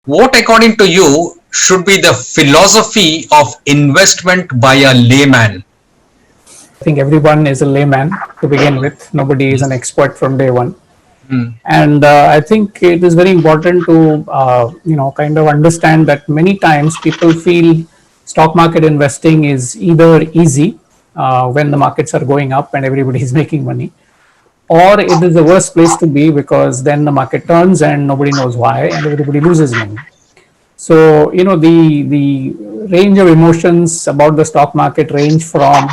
What, according to you, should be the philosophy of investment by a layman? I think everyone is a layman to begin with. Nobody is an expert from day one. And I think it is very important to kind of understand that many times people feel stock market investing is either easy when the markets are going up and everybody is making money, or it is the worst place to be because then the market turns and nobody knows why and everybody loses money. So the range of emotions about the stock market range from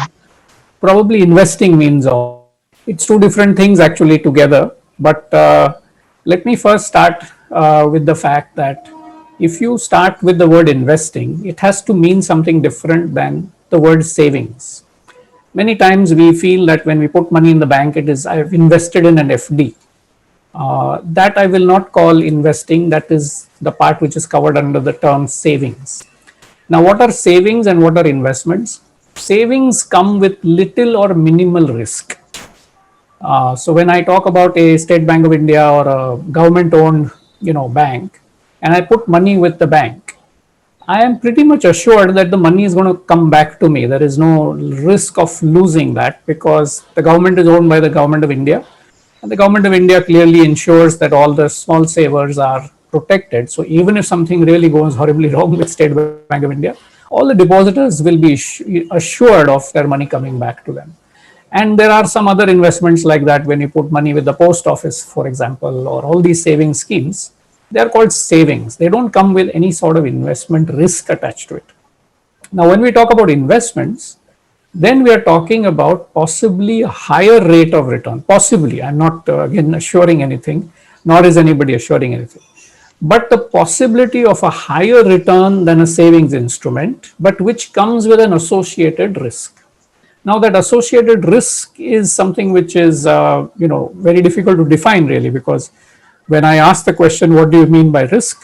probably investing means all. It's two different things actually together. But let me first start with the fact that if you start with the word investing, it has to mean something different than the word savings. Many times we feel that when we put money in the bank, it is I've invested in an FD. That I will not call investing. That is the part which is covered under the term savings. Now, what are savings and what are investments? Savings come with little or minimal risk. So when I talk about a State Bank of India or a government-owned, bank, and I put money with the bank, I am pretty much assured that the money is going to come back to me. There is no risk of losing that because the government is owned by the Government of India, and the Government of India clearly ensures that all the small savers are protected. So even if something really goes horribly wrong with State Bank of India, all the depositors will be assured of their money coming back to them. And there are some other investments like that when you put money with the post office, for example, or all these saving schemes. They are called savings. They don't come with any sort of investment risk attached to it. Now, when we talk about investments, then we are talking about possibly a higher rate of return. Possibly, I'm not again assuring anything, nor is anybody assuring anything. But the possibility of a higher return than a savings instrument, but which comes with an associated risk. Now, that associated risk is something which is, very difficult to define really, because when I ask the question, what do you mean by risk?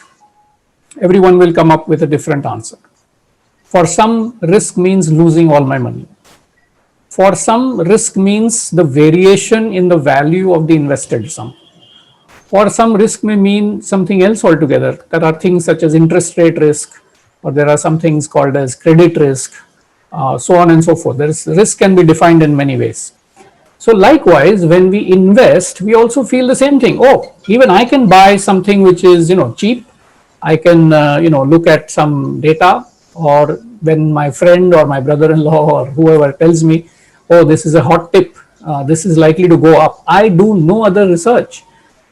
Everyone will come up with a different answer. For some, risk means losing all my money. For some, risk means the variation in the value of the invested sum. For some, risk may mean something else altogether. There are things such as interest rate risk, or there are some things called as credit risk, so on and so forth. Risk can be defined in many ways. So likewise, when we invest, we also feel the same thing. Oh, even I can buy something which is cheap. I can look at some data, or when my friend or my brother-in-law or whoever tells me, oh, this is a hot tip, this is likely to go up. I do no other research,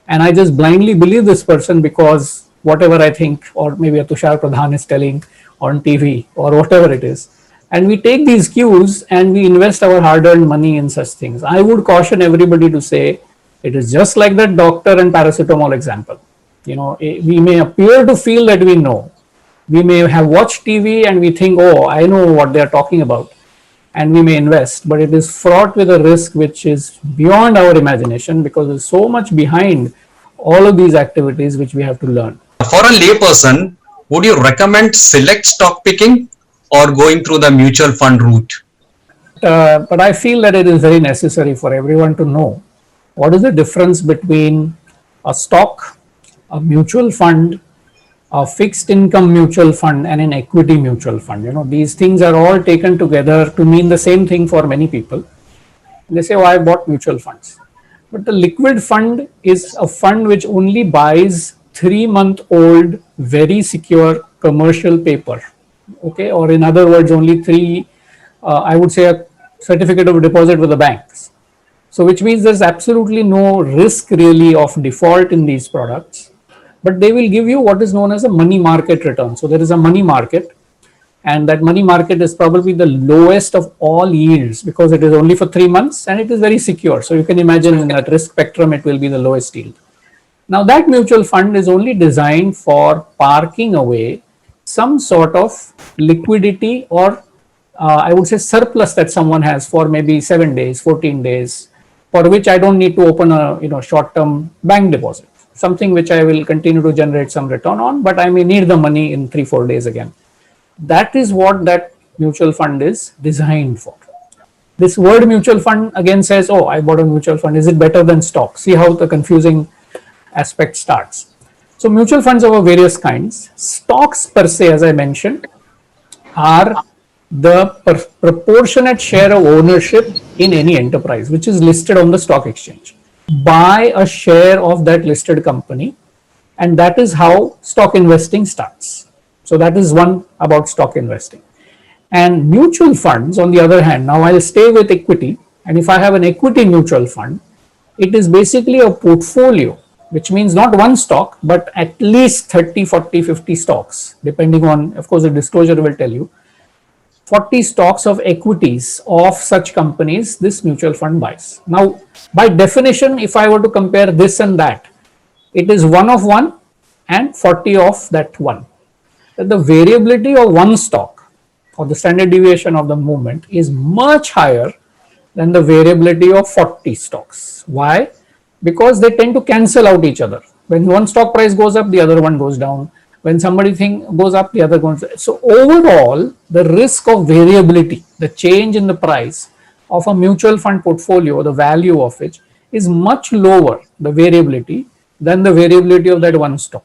and I just blindly believe this person because whatever I think, or maybe a Tushar Pradhan is telling on TV or whatever it is. And we take these cues and we invest our hard-earned money in such things. I would caution everybody to say it is just like that doctor and paracetamol example. We may appear to feel that we know. We may have watched TV and we think, oh, I know what they are talking about, and we may invest, but it is fraught with a risk which is beyond our imagination because there's so much behind all of these activities which we have to learn. For a layperson, would you recommend select stock picking or going through the mutual fund route? But I feel that it is very necessary for everyone to know what is the difference between a stock, a mutual fund, a fixed income mutual fund, and an equity mutual fund. These things are all taken together to mean the same thing for many people. They say, oh, I bought mutual funds. But the liquid fund is a fund which only buys 3-month-old, very secure commercial paper. Okay, or in other words, only I would say a certificate of deposit with the banks. So which means there's absolutely no risk really of default in these products, but they will give you what is known as a money market return. So there is a money market, and that money market is probably the lowest of all yields because it is only for 3 months and it is very secure. So you can imagine in that risk spectrum, it will be the lowest yield. Now that mutual fund is only designed for parking away some sort of liquidity or I would say surplus that someone has for maybe 7 days, 14 days, for which I don't need to open a short-term bank deposit, something which I will continue to generate some return on, but I may need the money in 3-4 days again. That is what that mutual fund is designed for. This word mutual fund again says, oh, I bought a mutual fund. Is it better than stock? See how the confusing aspect starts. So mutual funds are of various kinds. Stocks per se, as I mentioned, are the proportionate share of ownership in any enterprise which is listed on the stock exchange. Buy a share of that listed company, and that is how stock investing starts. So that is one about stock investing. And mutual funds, on the other hand, now I'll stay with equity. And if I have an equity mutual fund, it is basically a portfolio, which means not one stock, but at least 30, 40, 50 stocks, depending on, of course, the disclosure will tell you, 40 stocks of equities of such companies this mutual fund buys. Now, by definition, if I were to compare this and that, it is 1 of 1 and 40 of that one. The variability of one stock or the standard deviation of the movement is much higher than the variability of 40 stocks. Why? Because they tend to cancel out each other. When one stock price goes up, the other one goes down. When somebody goes up, the other goes down. So overall, the risk of variability, the change in the price of a mutual fund portfolio, the value of which is much lower, the variability, than the variability of that one stock.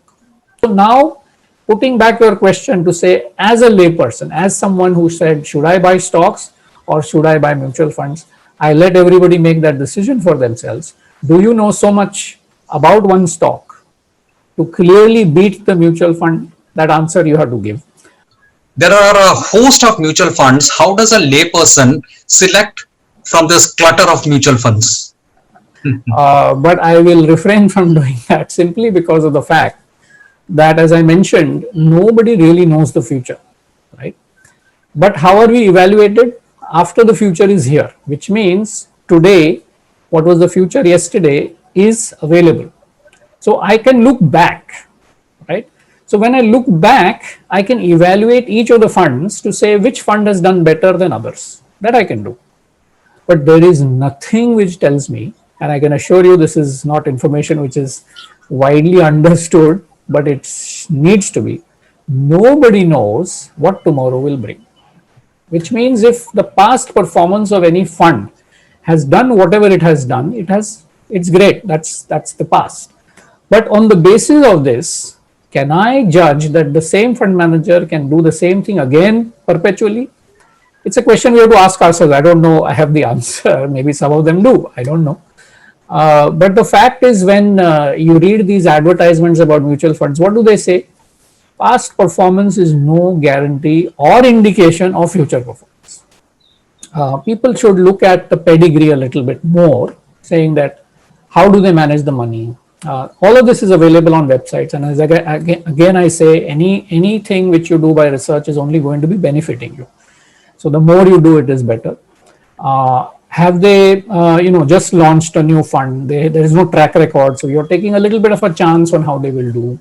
So now, putting back your question to say, as a layperson, as someone who said, should I buy stocks or should I buy mutual funds? I let everybody make that decision for themselves. Do you know so much about one stock to clearly beat the mutual fund? That answer you have to give. There are a host of mutual funds. How does a layperson select from this clutter of mutual funds? But I will refrain from doing that simply because of the fact that, as I mentioned, nobody really knows the future, right? But how are we evaluated? After the future is here, which means today, what was the future yesterday is available. So I can look back, right? So when I look back, I can evaluate each of the funds to say which fund has done better than others. That I can do. But there is nothing which tells me, and I can assure you this is not information which is widely understood, but it needs to be. Nobody knows what tomorrow will bring. Which means if the past performance of any fund has done whatever it has done, it's great. That's the past. But on the basis of this, can I judge that the same fund manager can do the same thing again perpetually? It's a question we have to ask ourselves. I don't know. I have the answer. Maybe some of them do. I don't know. But the fact is, when you read these advertisements about mutual funds, what do they say? Past performance is no guarantee or indication of future performance. People should look at the pedigree a little bit more, saying that how do they manage the money? All of this is available on websites, and as again I say, anything which you do by research is only going to be benefiting you. So the more you do, it is better. Have they just launched a new fund? There is no track record, so you're taking a little bit of a chance on how they will do.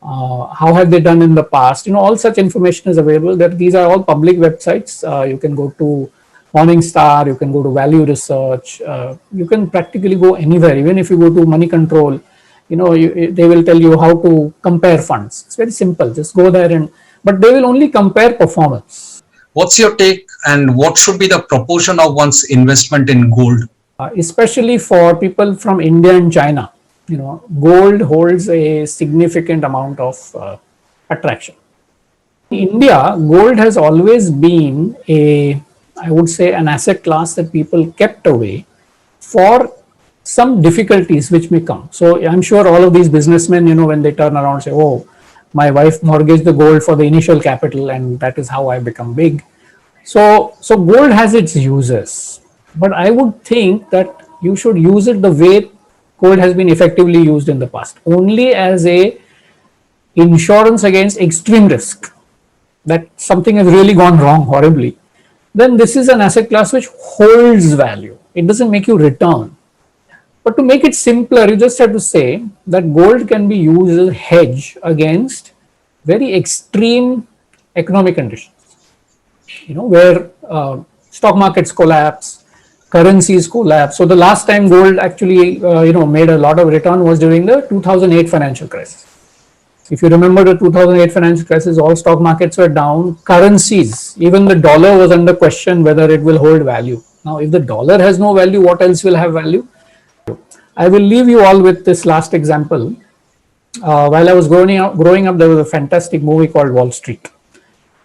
How have they done in the past? All such information is available. These are all public websites. You can go to Morningstar, you can go to Value Research, you can practically go anywhere. Even if you go to Money Control, they will tell you how to compare funds. It's very simple. Just go there but they will only compare performance. What's your take, and what should be the proportion of one's investment in gold? Especially for people from India and China, gold holds a significant amount of attraction. In India, gold has always been I would say, an asset class that people kept away for some difficulties which may come. So I'm sure all of these businessmen, when they turn around and say, oh, my wife mortgaged the gold for the initial capital and that is how I become big. So gold has its uses, but I would think that you should use it the way gold has been effectively used in the past, only as a insurance against extreme risk, that something has really gone wrong horribly. Then this is an asset class which holds value. It doesn't make you return. But to make it simpler, you just have to say that gold can be used as a hedge against very extreme economic conditions, where stock markets collapse, currencies collapse. So the last time gold actually, made a lot of return was during the 2008 financial crisis. If you remember the 2008 financial crisis, all stock markets were down. Currencies, even the dollar was under question whether it will hold value. Now, if the dollar has no value, what else will have value? I will leave you all with this last example. While I was growing up, there was a fantastic movie called Wall Street.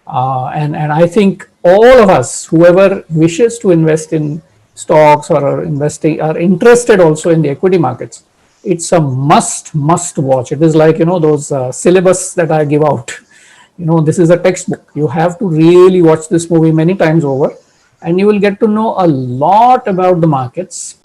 And I think all of us, whoever wishes to invest in stocks or are interested also in the equity markets, it's a must watch. It is like, those syllabus that I give out. This is a textbook. You have to really watch this movie many times over, and you will get to know a lot about the markets.